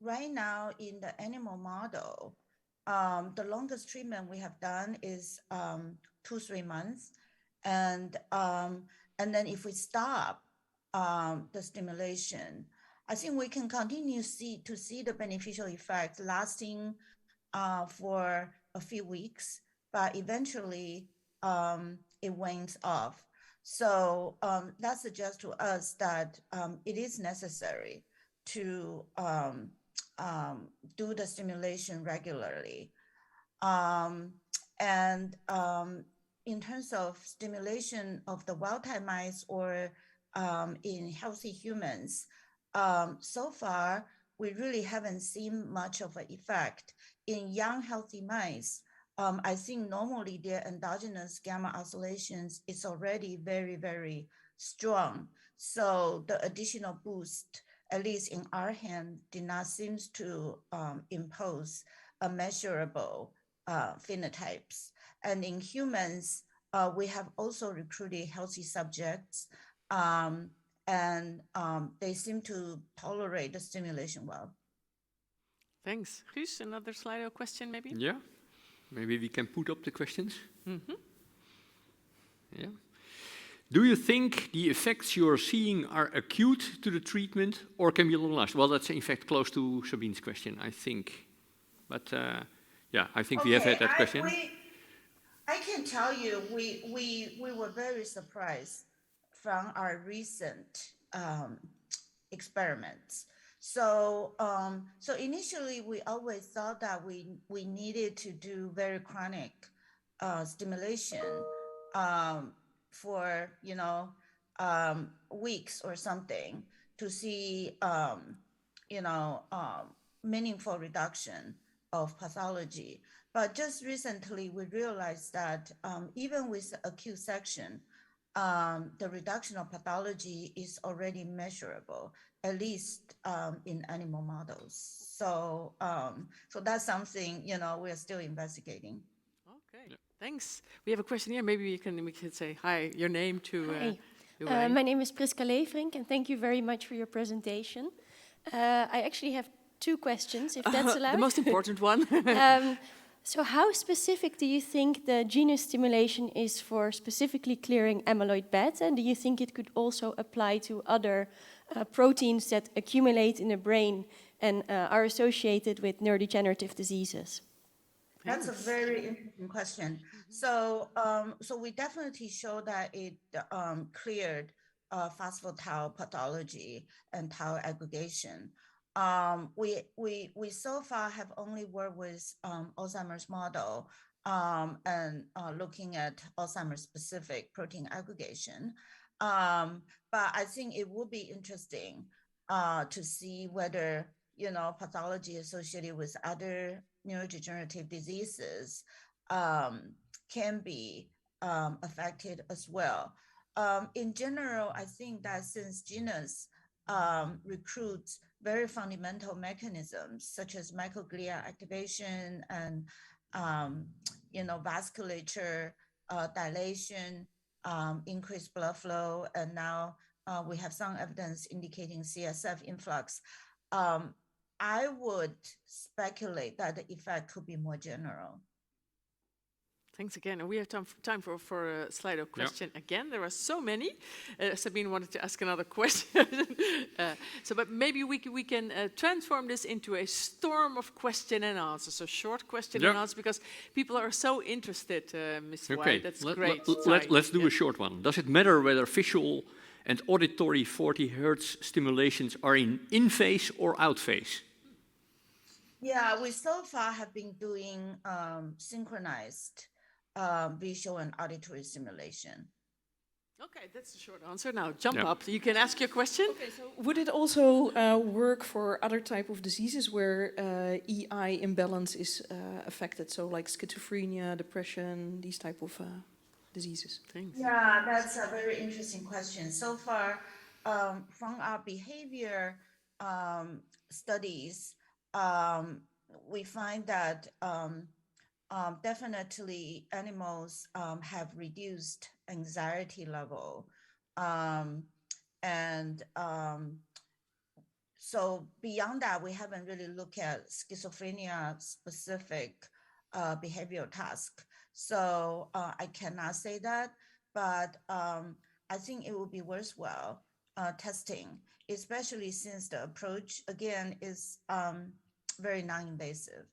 right now in the animal model, the longest treatment we have done is 2-3 months, and then if we stop the stimulation, I think we can continue to see the beneficial effect lasting for a few weeks, but eventually it wanes off. So that suggests to us that it is necessary to do the stimulation regularly. And in terms of stimulation of the wild-type mice or in healthy humans, so far, we really haven't seen much of an effect. In young, healthy mice, I think normally their endogenous gamma oscillations is already very, very strong. So the additional boost, at least in our hand, did not seem to impose a measurable phenotypes. And in humans, we have also recruited healthy subjects, and they seem to tolerate the stimulation well. Thanks. Guus, another slide or question maybe? Yeah. Maybe we can put up the questions. Yeah. Do you think the effects you are seeing are acute to the treatment or can be long-lasting? Well, that's in fact close to Sabine's question, I think. But yeah, I think we have had that question. I can tell you, we were very surprised from our recent experiments. So so initially we always thought that we needed to do very chronic stimulation for weeks or something to see meaningful reduction of pathology. But just recently we realized that even with acute section, the reduction of pathology is already measurable, at least in animal models. So so that's something we're still investigating. Okay, thanks. We have a question here. Maybe we can say hi, your name to. Hi. Li-Huei. My name is Priska Leverink, and thank you very much for your presentation. I actually have 2 questions, if that's allowed. The most important one. So how specific do you think the genius stimulation is for specifically clearing amyloid beta? And do you think it could also apply to other proteins that accumulate in the brain and are associated with neurodegenerative diseases? That's a very interesting question. So, so we definitely show that it cleared phospho-tau pathology and tau aggregation. We so far have only worked with Alzheimer's model and looking at Alzheimer's specific protein aggregation. But I think it would be interesting to see whether pathology associated with other neurodegenerative diseases can be affected as well. In general, I think that since genus recruits very fundamental mechanisms such as microglia activation and vasculature dilation, increased blood flow, and now we have some evidence indicating CSF influx. I would speculate that the effect could be more general. Thanks again. And we have time for a Slido question again. There are so many. Sabine wanted to ask another question. But maybe we can transform this into a storm of question and answers. So short question and answers, because people are so interested, Ms. White. That's great. Let's do a short one. Does it matter whether visual and auditory 40 Hertz stimulations are in phase or out phase? Yeah, we so far have been doing synchronized visual and auditory stimulation. Okay, that's a short answer. Now jump up. You can ask your question. Okay, so would it also work for other type of diseases where EI imbalance is affected? So like schizophrenia, depression, these type of diseases. Thanks. Yeah, that's a very interesting question. So far, from our behavior studies, we find that definitely animals have reduced anxiety level. So beyond that, we haven't really looked at schizophrenia specific behavioral task. So I cannot say that, but I think it would be worthwhile testing, especially since the approach, again, is very non-invasive.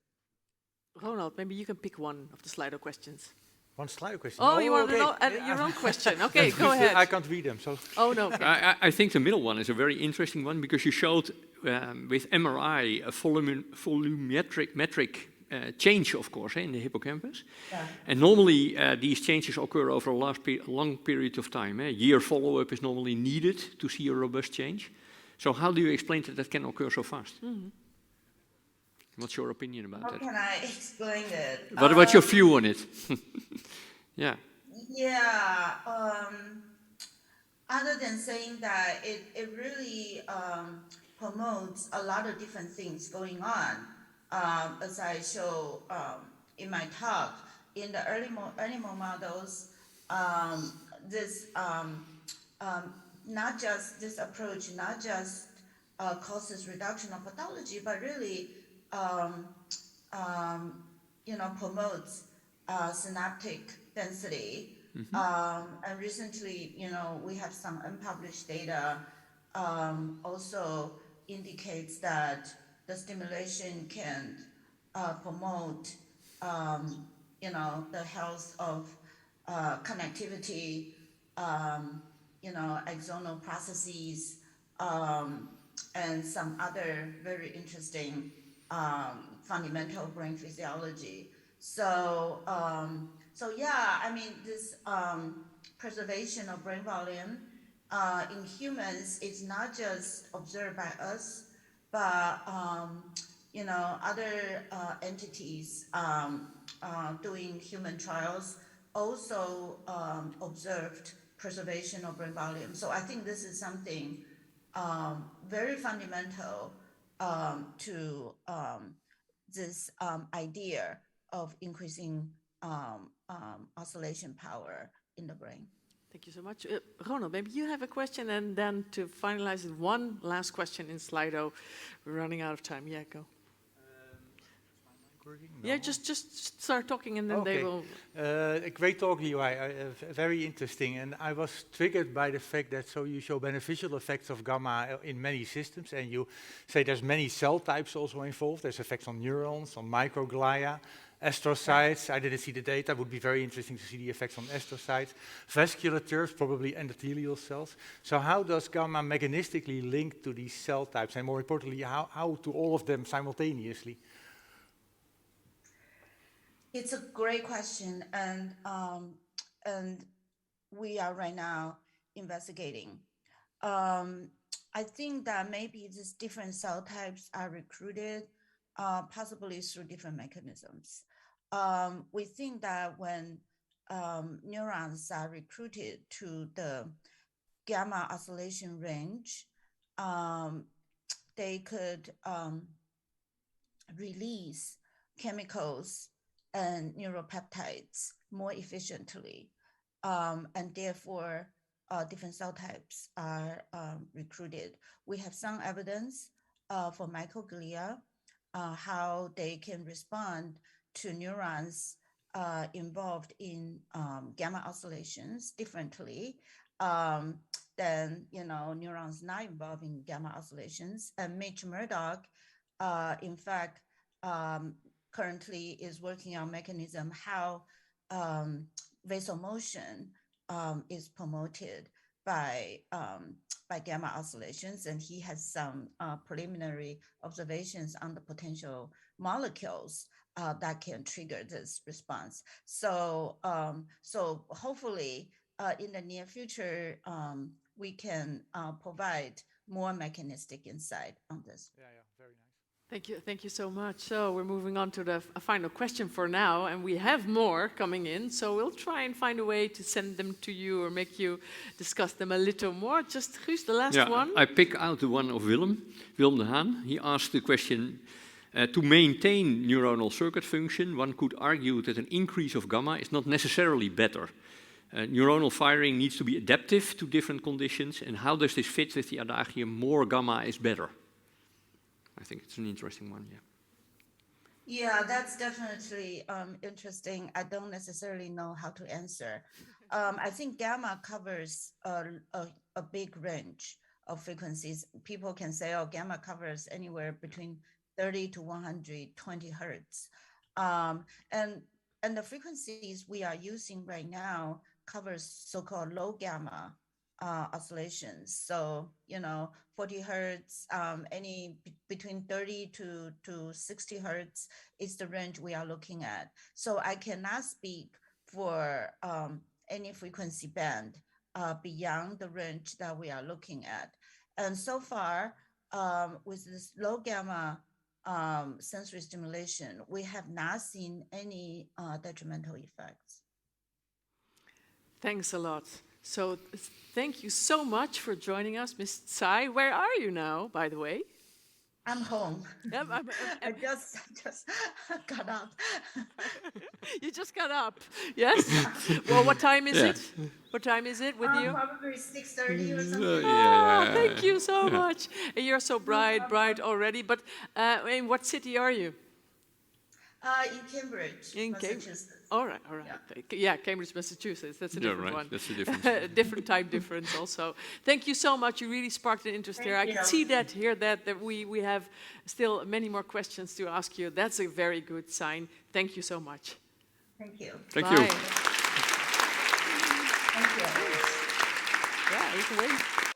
Ronald, maybe you can pick one of the Slido questions. One Slido question. Oh, you want to know your own question? Okay, go ahead. I can't read them, so. Oh, no. Okay. I think the middle one is a very interesting one because you showed with MRI a volumetric change, of course, in the hippocampus. Yeah. And normally these changes occur over a long period of time. A year follow-up is normally needed to see a robust change. So how do you explain that can occur so fast? Mm-hmm. What's your opinion about that? How can I explain it? What's your view on it? Yeah. Yeah. Other than saying that it really promotes a lot of different things going on. As I show in my talk, in the animal models, not just this approach, not just causes reduction of pathology, but really promotes synaptic density. Mm-hmm. And recently, we have some unpublished data also indicates that the stimulation can promote, the health of connectivity, axonal processes, and some other very interesting fundamental brain physiology. So yeah, I mean, this preservation of brain volume in humans is not just observed by us, but other entities doing human trials also observed preservation of brain volume. So I think this is something very fundamental to this idea of increasing oscillation power in the brain. Thank you so much. Ronald, maybe you have a question, and then to finalize it, one last question in Slido. We're running out of time. Yeah, go. No. Yeah, just start talking, and then they will... A great talk, Li-Huei. Very interesting. And I was triggered by the fact that you show beneficial effects of gamma in many systems, and you say there's many cell types also involved. There's effects on neurons, on microglia, astrocytes. I didn't see the data. It would be very interesting to see the effects on astrocytes. Vasculatures, probably endothelial cells. So how does gamma mechanistically link to these cell types? And more importantly, how to all of them simultaneously? It's a great question, and we are right now investigating. I think that maybe these different cell types are recruited possibly through different mechanisms. We think that when neurons are recruited to the gamma oscillation range, they could release chemicals and neuropeptides more efficiently. And therefore, different cell types are recruited. We have some evidence for microglia, how they can respond to neurons involved in gamma oscillations differently than neurons not involved in gamma oscillations. And Mitch Murdoch, in fact, currently is working on mechanism how vasomotion is promoted by gamma oscillations, and he has some preliminary observations on the potential molecules that can trigger this response. So, so hopefully in the near future, we can provide more mechanistic insight on this. Yeah, very nice. Thank you so much. So we're moving on to the final question for now, and we have more coming in, so we'll try and find a way to send them to you or make you discuss them a little more. Just who's the last one? I pick out the one of Willem de Haan. He asked the question, to maintain neuronal circuit function, one could argue that an increase of gamma is not necessarily better. Neuronal firing needs to be adaptive to different conditions, and how does this fit with the adagium, more gamma is better? I think it's an interesting one, yeah. Yeah, that's definitely interesting. I don't necessarily know how to answer. I think gamma covers a big range of frequencies. People can say, oh, gamma covers anywhere between 30 to 120 hertz. And the frequencies we are using right now covers so-called low gamma oscillations. So, 40 hertz, between 30 to 60 hertz is the range we are looking at. So I cannot speak for any frequency band beyond the range that we are looking at. And so far, with this low gamma sensory stimulation, we have not seen any detrimental effects. Thanks a lot. So thank you so much for joining us, Ms. Tsai. Where are you now, by the way? I'm home. Yep, I just got up. You just got up, yes? Well, what time is it? What time is it with you? Probably 6:30 or something. Thank you so much. And you're so bright already. But in what city are you? In Cambridge, In Massachusetts. All right. Yeah, Cambridge, Massachusetts. That's a different one. That's a difference. Different time difference also. Thank you so much. You really sparked an interest there. I can see that, hear that we have still many more questions to ask you. That's a very good sign. Thank you so much. Thank you. Thank Bye. you. Thank you. Yeah, you can wait.